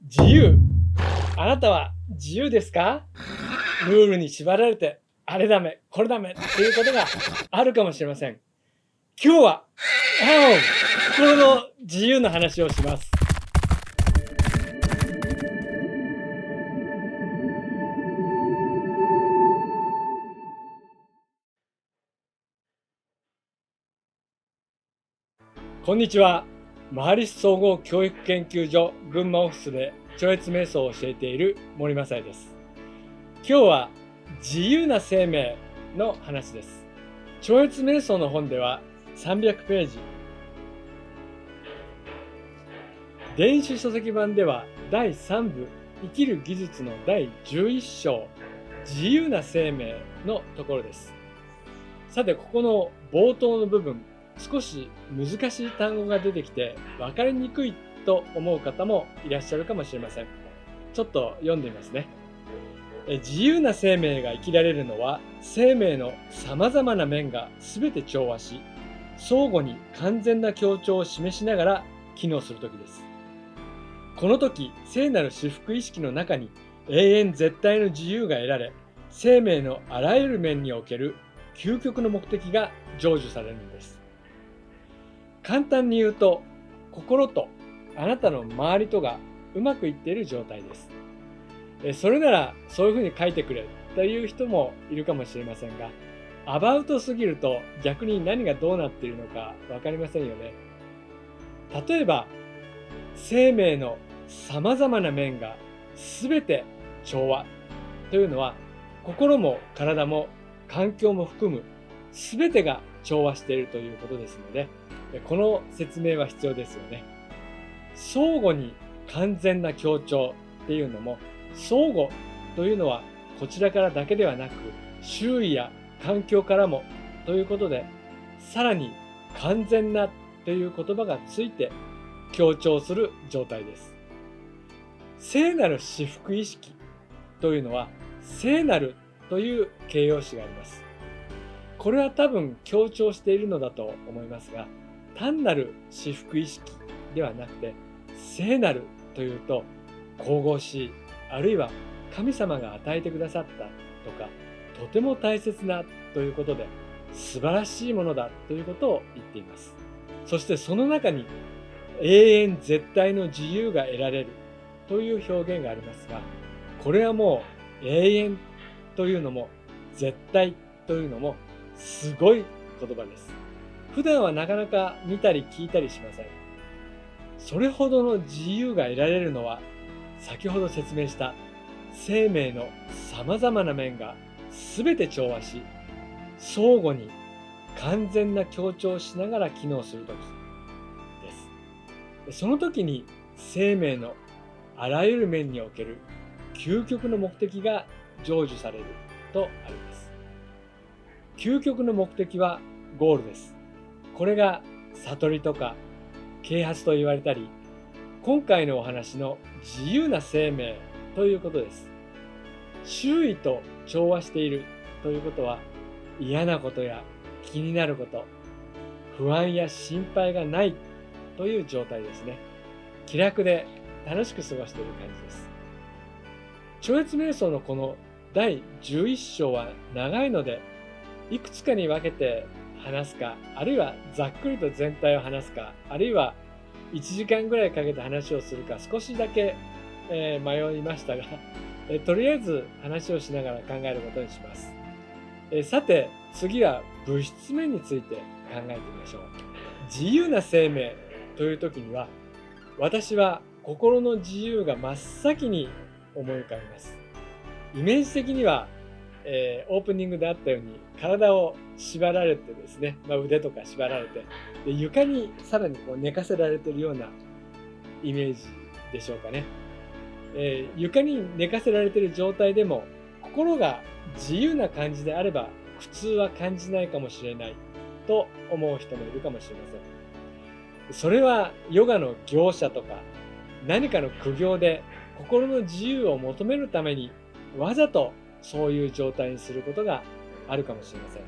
自由。あなたは自由ですか？ルールに縛られて、あれダメ、これダメっていうことがあるかもしれません。今日は、心の自由の話をします。こんにちは。マハリス総合教育研究所群馬オフィスで超越瞑想を教えている森正也です。今日は自由な生命の話です。超越瞑想の本では300ページ、電子書籍版では第3部生きる技術の第11章自由な生命のところです。さて、ここの冒頭の部分、少し難しい単語が出てきて分かりにくいと思う方もいらっしゃるかもしれません。ちょっと読んでみますね。自由な生命が生きられるのは、生命のさまざまな面が全て調和し、相互に完全な協調を示しながら機能するときです。この時、聖なる至福意識の中に永遠絶対の自由が得られ、生命のあらゆる面における究極の目的が成就されるのです。簡単に言うと、心とあなたの周りとがうまくいっている状態です。それならそういうふうに書いてくれという人もいるかもしれませんが、アバウトすぎると逆に何がどうなっているのか分かりませんよね。例えば、生命のさまざまな面が全て調和というのは、心も体も環境も含む全てが調和しているということですので、この説明は必要ですよね。相互に完全な協調っていうのも、相互というのはこちらからだけではなく、周囲や環境からもということで、さらに完全なという言葉がついて強調する状態です。聖なる至福意識というのは、聖なるという形容詞があります。これは多分強調しているのだと思いますが、単なる至福意識ではなくて、聖なるというと神々しい、あるいは神様が与えてくださったとか、とても大切なということで、素晴らしいものだということを言っています。そしてその中に永遠絶対の自由が得られるという表現がありますが、これはもう永遠というのも絶対というのもすごい言葉です。普段はなかなか見たり聞いたりしません。それほどの自由が得られるのは、先ほど説明した生命のさまざまな面が全て調和し、相互に完全な協調をしながら機能するときです。その時に生命のあらゆる面における究極の目的が成就されるとあります。究極の目的はゴールです。これが悟りとか啓発と言われたり、今回のお話の自由な生命ということです。周囲と調和しているということは、嫌なことや気になること、不安や心配がないという状態ですね。気楽で楽しく過ごしている感じです。超越瞑想のこの第11章は長いので、いくつかに分けて話すか、あるいはざっくりと全体を話すか、あるいは1時間ぐらいかけて話をするか、少しだけ、迷いましたが、とりあえず話をしながら考えることにします。さて、次は物質面について考えてみましょう。自由な生命という時には、私は心の自由が真っ先に思い浮かびます。イメージ的には、オープニングであったように体を縛られてですね、腕とか縛られて、で床にさらにこう寝かせられているようなイメージでしょうかね。床に寝かせられている状態でも心が自由な感じであれば苦痛は感じないかもしれないと思う人もいるかもしれません。それはヨガの行者とか何かの苦行で心の自由を求めるためにわざとそういう状態にすることがあるかもしれません。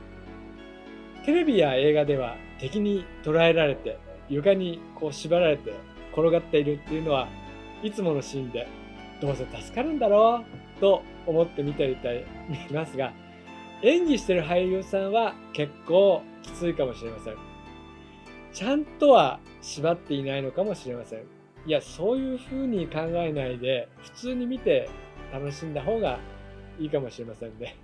テレビや映画では敵に捕らえられて床にこう縛られて転がっているっていうのは、いつものシーンでどうせ助かるんだろうと思って見ていますが、演技してる俳優さんは結構きついかもしれません。ちゃんとは縛っていないのかもしれません。いや、そういうふうに考えないで普通に見て楽しんだ方がいいかもしれませんね。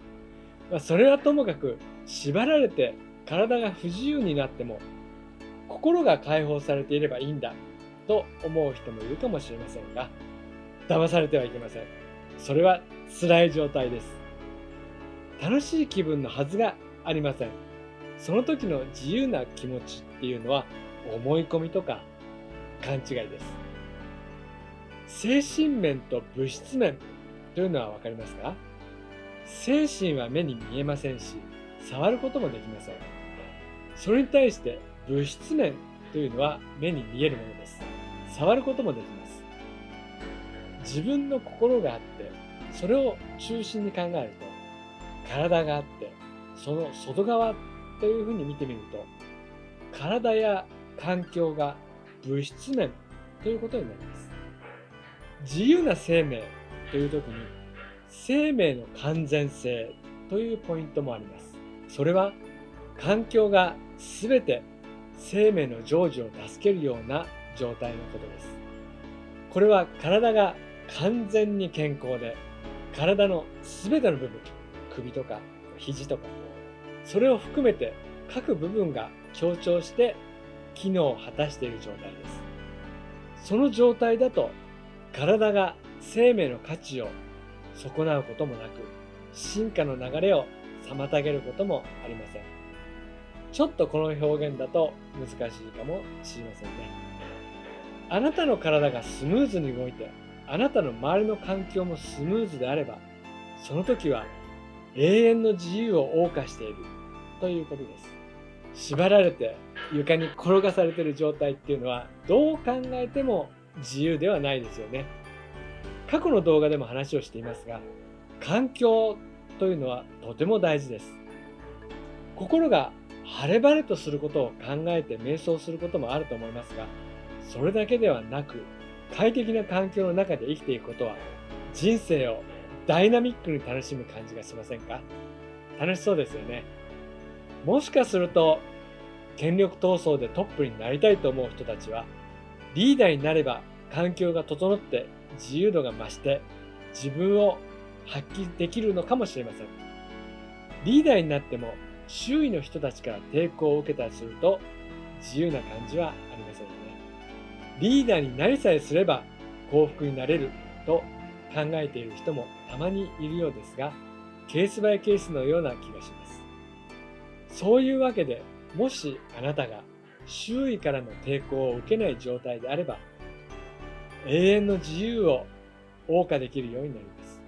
それはともかく、縛られて体が不自由になっても心が解放されていればいいんだと思う人もいるかもしれませんが、騙されてはいけません。それは辛い状態です。楽しい気分のはずがありません。その時の自由な気持ちっていうのは思い込みとか勘違いです。精神面と物質面というのは分かりますか？精神は目に見えませんし、触ることもできません。それに対して物質面というのは目に見えるものです。触ることもできます。自分の心があって、それを中心に考えると、体があって、その外側というふうに見てみると、体や環境が物質面ということになります。自由な生命という時に、生命の完全性というポイントもあります。それは環境がすべて生命の成就を助けるような状態のことです。これは体が完全に健康で、体のすべての部分、首とか肘とか、それを含めて各部分が協調して機能を果たしている状態です。その状態だと、体が生命の価値を損なうこともなく、進化の流れを妨げることもありません。ちょっとこの表現だと難しいかもしれませんね。あなたの体がスムーズに動いて、あなたの周りの環境もスムーズであれば、その時は永遠の自由を謳歌しているということです。縛られて床に転がされている状態っていうのは、どう考えても自由ではないですよね。過去の動画でも話をしていますが、環境というのはとても大事です。心が晴れ晴れとすることを考えて瞑想することもあると思いますが、それだけではなく、快適な環境の中で生きていくことは、人生をダイナミックに楽しむ感じがしませんか？楽しそうですよね。もしかすると、権力闘争でトップになりたいと思う人たちは、リーダーになれば環境が整って自由度が増して、自分を発揮できるのかもしれません。リーダーになっても周囲の人たちから抵抗を受けたりすると自由な感じはありませんよね。リーダーになりさえすれば幸福になれると考えている人もたまにいるようですが、ケースバイケースのような気がします。そういうわけで、もしあなたが周囲からの抵抗を受けない状態であれば、永遠の自由を謳歌できるようになります。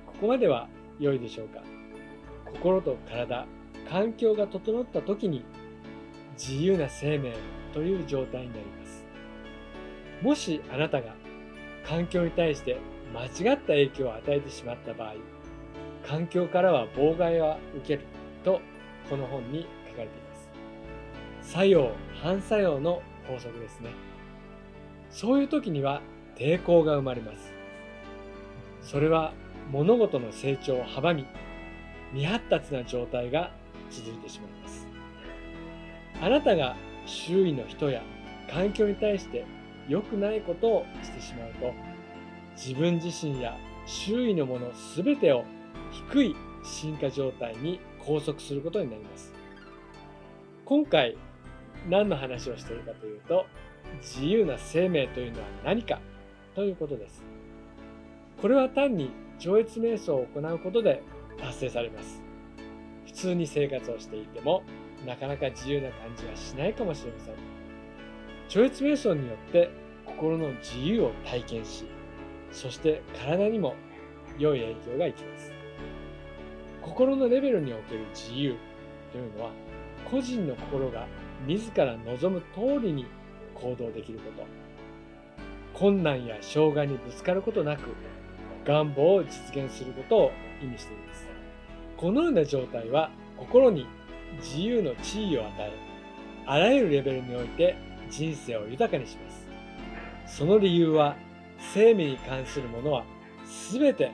ここまでは良いでしょうか。心と体、環境が整った時に自由な生命という状態になります。もしあなたが環境に対して間違った影響を与えてしまった場合、環境からは妨害は受けるとこの本に書かれています。作用・反作用の法則ですね。そういう時には抵抗が生まれます。それは物事の成長を阻み、未発達な状態が続いてしまいます。あなたが周囲の人や環境に対して良くないことをしてしまうと、自分自身や周囲のものすべてを低い進化状態に拘束することになります。今回何の話をしているかというと、自由な生命というのは何かということです。これは単に超越瞑想を行うことで達成されます。普通に生活をしていてもなかなか自由な感じはしないかもしれません。超越瞑想によって心の自由を体験し、そして体にも良い影響がいきます。心のレベルにおける自由というのは、個人の心が自ら望む通りに行動できること、困難や障害にぶつかることなく願望を実現することを意味しています。このような状態は心に自由の地位を与え、あらゆるレベルにおいて人生を豊かにします。その理由は生命に関するものは全て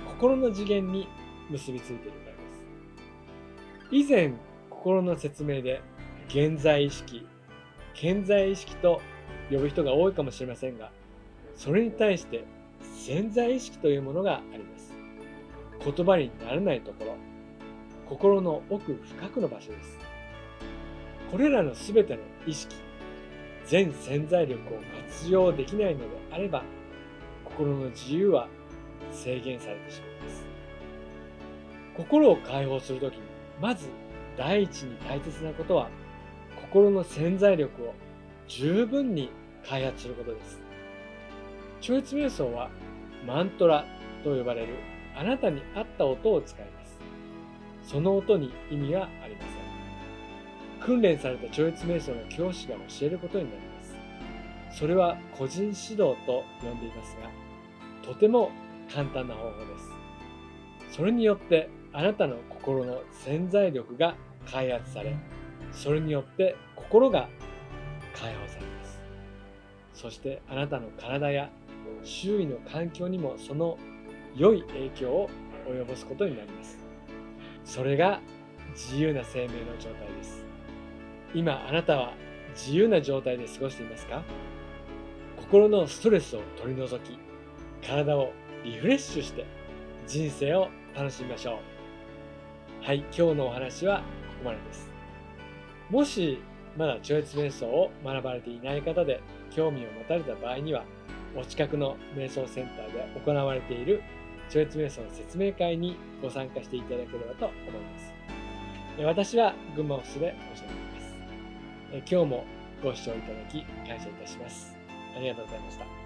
心の次元に結びついているからです。以前、心の説明で現在意識、顕在意識と呼ぶ人が多いかもしれませんが、それに対して潜在意識というものがあります。言葉にならないところ、心の奥深くの場所です。これらのすべての意識、全潜在力を活用できないのであれば、心の自由は制限されてしまいます。心を解放するときに、まず第一に大切なことは、心の潜在力を十分に開発することです。超越瞑想はマントラと呼ばれるあなたに合った音を使います。その音に意味はありません。訓練された超越瞑想の教師が教えることになります。それは個人指導と呼んでいますが、とても簡単な方法です。それによってあなたの心の潜在力が開発され、それによって心が解放されます。そしてあなたの体や周囲の環境にもその良い影響を及ぼすことになります。それが自由な生命の状態です。今あなたは自由な状態で過ごしていますか？心のストレスを取り除き、体をリフレッシュして人生を楽しみましょう。はい、今日のお話はここまでです。もしまだ超越瞑想を学ばれていない方で興味を持たれた場合には、お近くの瞑想センターで行われている超越瞑想の説明会にご参加していただければと思います。私は群馬オフィスで教えています。今日もご視聴いただき感謝いたします。ありがとうございました。